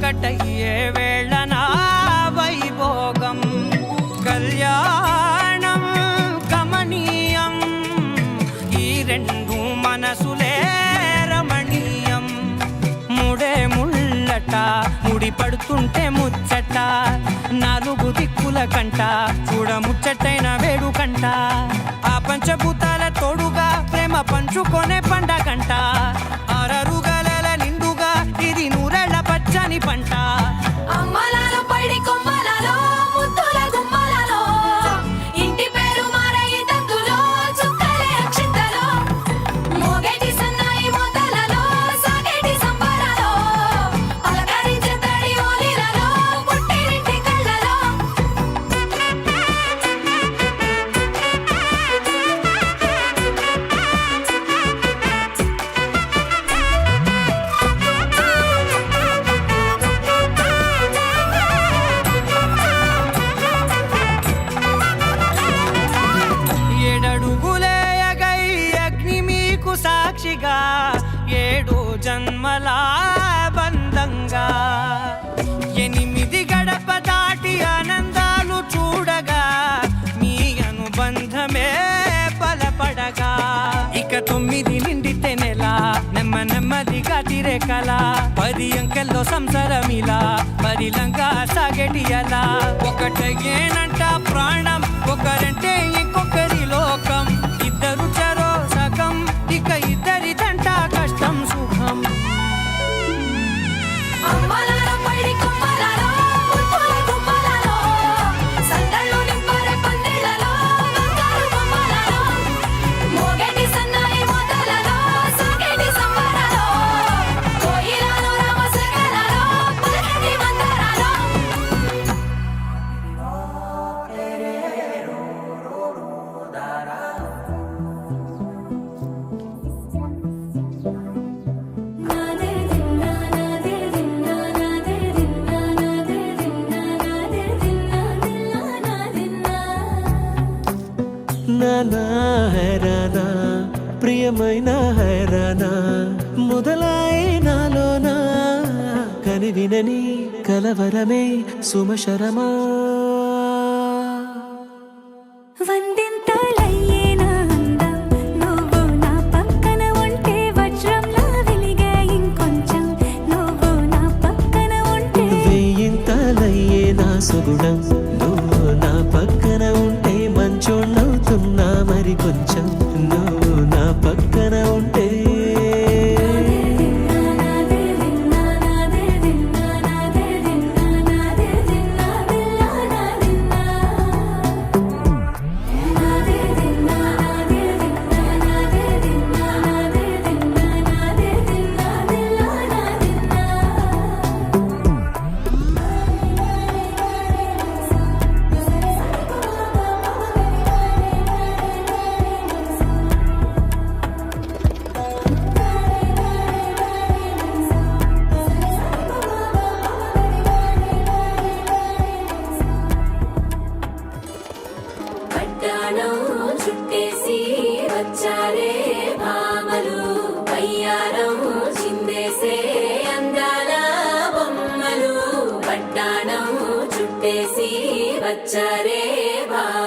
ఒకటయ్యే వేళన వైభోగం కళ్యాణం కమనీయం ఈ రెండు మనసులే రమణీయం ముడే ముళ్ళట ముడి పడుతుంటే ముచ్చట నాలుగు దిక్కుల కంట చూడ ముచ్చటైన వేడుకంట ఆ పంచభూతాల తోడుగా ప్రేమ పంచుకొనే పండగంట ఆరరుగల నిండుగా ఇది నూరెళ్ళ పచ్చని పంట అమ్మలాలో పడి కొమ్మలలో ముద్దుల గుమ్మలలో ఇంటి పేరు మారయి తందులో చుక్కలే అక్షింతలో మోగేటి సన్నాయి మోతలలో సాగేటి సంబరాలో అలకరించే తడి ఓలిలలో పుట్టినింటి కళ్ళలో ఏడడుగులేయగై అగ్ని మీకు సాక్షిగా ఏడు జన్మల బంధంగా ఎనిమిది గడప దాటి ఆనందాలు చూడగా మీ అనుబంధమే బలపడగా ఇక 9 నిండితే నెల నెమ్మదిగా తిరే కల 10 అంకెల్లో సంసారమిలా పరిలంగా సాగేటి అలా ఒకటేనంట ప్రాణం ఒకరంటే ఇంకొకరి లోకం ఇద్దరు చరో సగం ఇక ఇద్దరిదంట కష్టం సుఖం అమ్మలాలో పడి కొమ్మలలో ముద్దుల గుమ్మలలో సందళ్ళు నింపరే పందిళ్ళలో బంగారు బొమ్మలలో మోగేటి సన్నాయి మోతలలో సాగేటి సంబరాలో కోయిలలో రామశకలలో పలకటి మందరాలో నానా హైరానా ప్రియమైన హైరానా మొదలాయి నాలోనా కనివినని కలవరమే సుమశరమా వందింతలయ్యేనా అందం నువ్వు నా పక్కన ఉంటే వజ్రంలా వెలిగే ఇంకొంచెం నువ్వు నా పక్కన ఉంటే వెయ్యింతలయ్యే నా సుగుణం నువ్వు నా పక్కన ఉంటే మంచోళ్ళవుతున్నా మరి కొంచెం నువ్వు నా పక్కన ఉంటే పట్టాణం చుట్టేసి వచ్చారే భామలు పయ్యారం చిందేసే అందాల బొమ్మలు పట్టాణం చుట్టేసి వచ్చారే భామలు